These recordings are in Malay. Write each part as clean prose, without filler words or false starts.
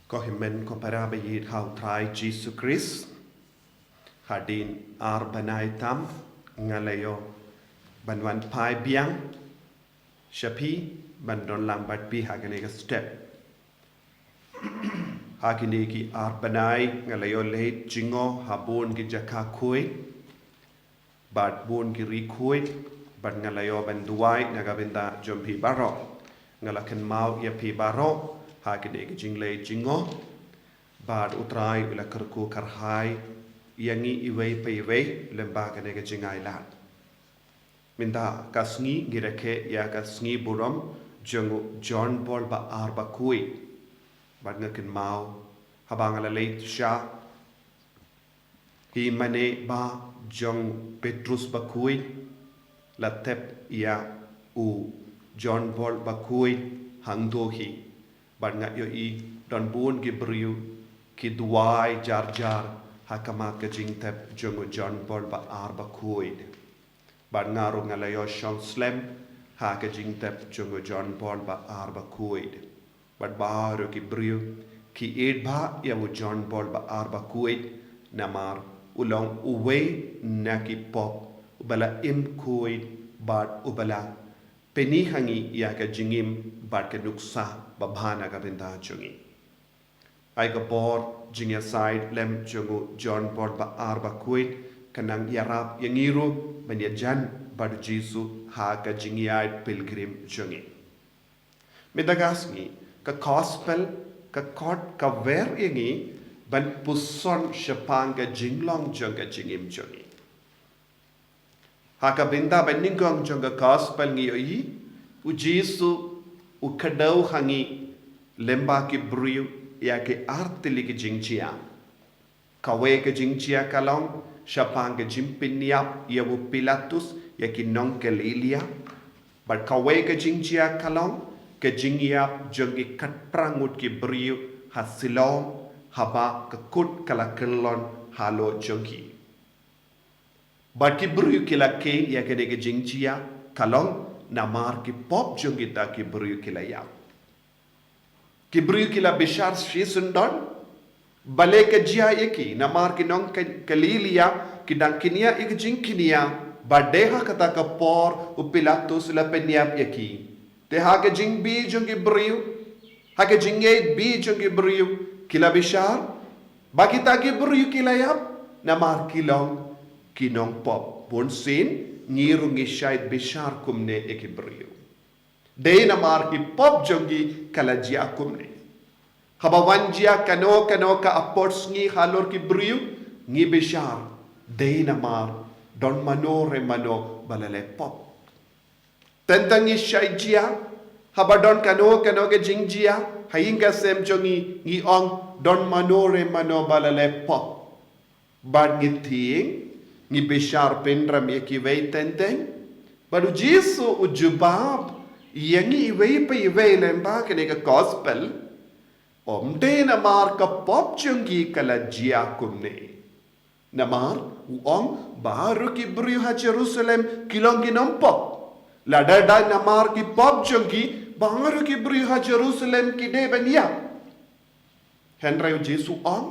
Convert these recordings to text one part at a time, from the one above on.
Kohimen komparabeyid hautrai Jesus Christ hadin arbanai tam ngalayo banwan pai biang shapi bandon lambat pi hagane ka step hakini ki arbanai ngalayo leit jingo habun ki jaka kui bad bun ki rikui bad ngalayo banduai nagabinda jompi baro ngalakan mau ya pi baro hakini ki jingle jingo bad utrai ula kerku karhai yangi iwei pe iwei lembaga nega jingai lat minta kasngi gireke ya kasngi buram jongu John Paul ba arba kui bad ngakin mau habang ala leit sha hi mane ba jong Petrus ba kui latep ya u John Paul ba kui hangdo hi bad ngat yo i don bun gibriu ki duai jar jar hakamat ke jingtep jongo John Paul ba arba kuid bad ngaru ngalayo shong slem ha ke jingtep jongo John Paul ba arba kuid bad baru ki briu ki ed ba ya u John Paul ba arba kuid namar ulong uwe naki pop ubala im kuid bad ubala peni hangi ya ke jingim bad ke nuksa babhana ka binta chungi ai ka bor jingya side lem jongo John Paul ba arba kuid kanang yarap yangiru banyajan bad Jesu ha ka jingya pilgrim chungi medagasngi ka gospel ka kot ka ver yangi ban puson shapang ka jinglong jong ka jingim chungi ha ka binda baningong jong ka gospel ngi yi u Jesu u kadau hangi lemba ki briu ya ke artili ki jingchia kawe ke jingchia kalong shapang ke jimpiniap ya bu Pilatus ya ki nong ke lilia but kawe ke jingchia kalong ke jingiap jongi katprangut ki briu hasilom haba ke kut kala kelon halo jongi but ki briu kila ke ya ke de ke jingchia kalong namar ki pop jongi ta ki briu kila ya Kibriu kila bishar shisundon bale ke jia eki namar ki nong kalilia ki dangkinia ik jingkinia badeha kata ka por u Pilatus la peniap eki te ha ke jing bi jong kibriu ha ke jinge bi jong kibriu kila bishar bakita kibriu kila yap namar kilong kinong pop bonsin ngirungi shaid bishar kumne ekibriu Dei namar ki pop jongi kalajia kumne. Habawanjia kano ka aports ngi halor ki briu ngi bishar. Dei namar don mano balale pop. Tentangi shaijia habadon kano ke jingjia hayinga sem jongi ngi ong don mano balale pop. Bad ngi ting ngi bishar pendram yeki vei tenteng. Baru Jesu ujubab yangi iwei pa iwei lemba kene ka gospel omde namar ka pop chungi kala jia kumne namar uong baru ki briu ha Jerusalem kilongi nompop ladada namar ki pop chungi baru ki briu ha Jerusalem ki de bania henry Jesu ong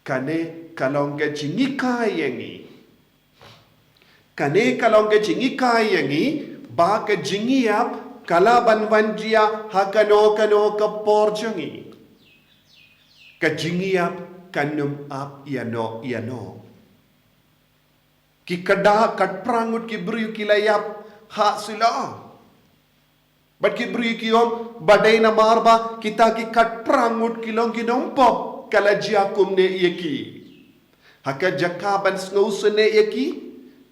kane kalonga chingi kayengi kane kalonga chingi kayengi ba ka jingiap kala banwanjia hakano ka porjongi ka jingiap kanum ap yano ki kada kat prangut ki briu kilayap ha sila but ki briu ki om badai na marba kita ki kat prangut kilong kinom pop kala jia kumne yeki haka jakaban snowsene yeki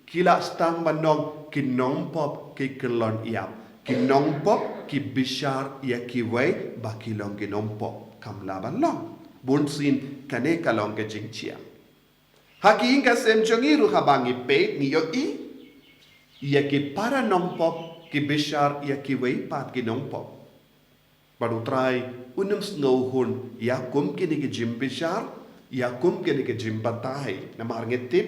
kila stang manong kinong pop ki kelon iap kinong pop ki bishar ya ki wei ba kilong kinong pop kam laban long bunsin kane kalong ke jingchia haki inga sem jongiru habangi pe ni yo i ya ki para nong pop ki bishar ya ki wei pat kinong pop baru try unum snow hun ya kum kini ki jim bishar ya kum kini ki jim batai namar ngetip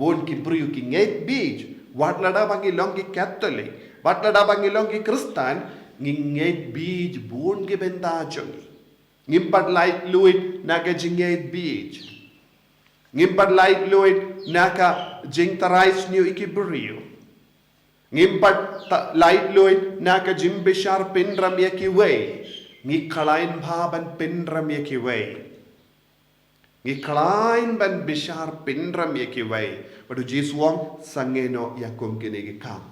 bon ki briu ki ngek bij wat lada bangi long ki Catholic wat lada bangi long ki Kristen ngek bij bon ki benta jongi Ngimpat light luit naga jingait beach. Ngimpat light luit naka jing tarais new ikibrio. Ngimpat light luit naka jim bishar pindram yakiway. Ngikalain baban pindram yakiway. Ngikalain ban bishar pindram yakiway. Padu jiswang sangeno yakum kinigikam.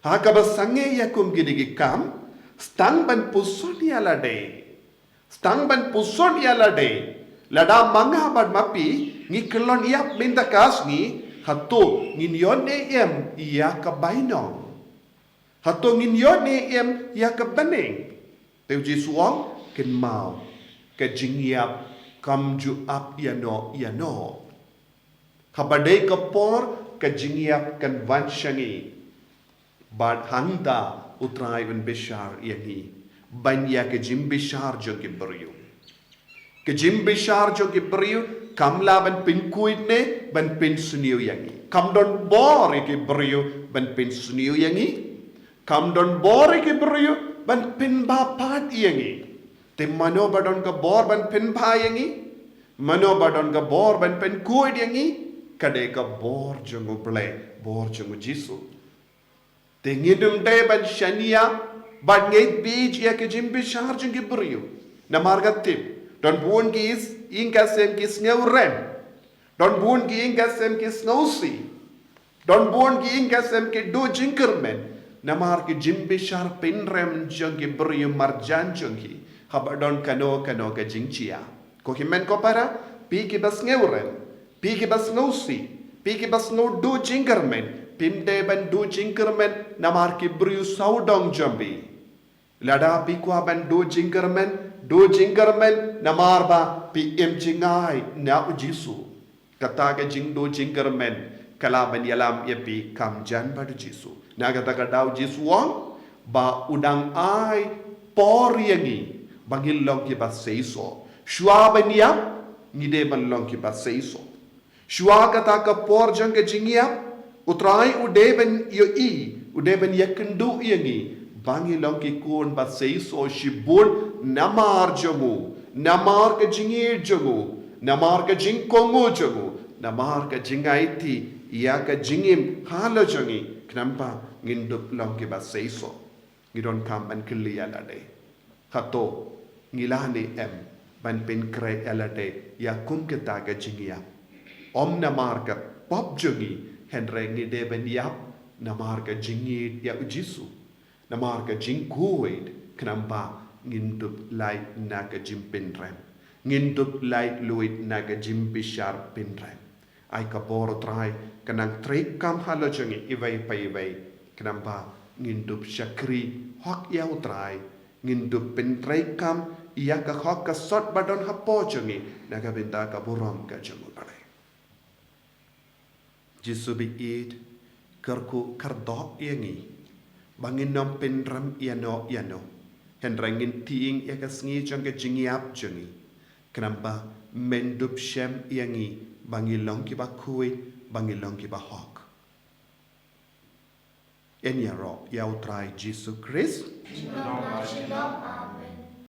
Hakaba sange yakum kinigikam. Stang ban puson yalade. Stang ban puson yalade. Lada manga bad mapi. Ngikelon iap minta kas ni. Hato nginyon em iya kabainong. Hato nginyon em iya kabaning. Teu jisuang ken mau. Ke jingiap kam ju ap yano yano. Habadai kapor ke jingiap kan vanshangi. Bad handa utrai un bishar yangi. Banya ke jim bishar jo ke beriu. Ke jim bishar jo ke beriu. Kamla ban pin kuit ne ban pin suniu yangi. Kam don bor ke beriu ban pin suniu yangi. Kam don bor ke beriu ban pin bapat yangi. Te mano badon ka bor ban pin pa yangi. Mano badon ka bor ban pin kuit yangi. Kade ka bor jongo ble bor jongo jisu. Te ngidum de ban shania ban ngeit beach ya ke jim bishar jongi beriu. Na marga tip. Don buon kis ingasem kis ngeuren. Don buon ki ingasem kis ngausi. Don buon ki ingasem ki do Jingkyrmen. Namar ki jimbi shar pinrem jongi beriu marjan jongi. Haba don kano ke jingchia. Ko himen ko para pi ki bas ngeuren. Pi ki bas ngausi. Pi ki bas no do Jingkyrmen. Pimde ban do Jingkyrmen namar ki beriu saudong jombi. Lada pi kwa ban do Jingkyrmen. Do Jingkyrmen namar ba pi em jingai na ujisu. Kata ke jing do Jingkyrmen kalaban yalam yepi kam jan badu jisu. Na kata ka dau jisu wang ba udang ai por yangi bangil long ki ba seiso. Shua ban yap ngide ban long ki ba seiso. Shua kata ka por jang ke jingiap utrai ude ban yo I ude ban yakendu yangi. Bangi long ki kun ba seiso shibun namar jomu, namar ke jingir jomu, namar ke jingkongu jomu, namar ke jingaiti, ia ke jingim halo jongi, kenapa ngindup long ke ba seiso, ngidon kam ban kili alade, hato ngilani em ban pin kre alade, ya kum kita ke jingia, om namar ke pop jongi, henre ngide ben yap, namar ke jingir ya ujisu, namar ke jingkuid, kenapa ngindup light naga jim pinrem. Ngindup light luit naga jim bishar pinrem. Ay kaboro try kanang trik kam halo jongi iway pa iway. Kenapa ngindup syakri hok yaw try. Ngindup pintray kam iya ka hok ka sot badon hapo jongi naga binta ka burom ka jongo pare. Jisubi id kerku kardok yangi. Bangin nom pinrem yano. Henrangin tiing ya kasngi jang ke jingiap jongi. Kenapa mendup shem yangi bangilong ki ba kuit bangilong ki ba hok. En ya ro ya utrai Jesus Christ.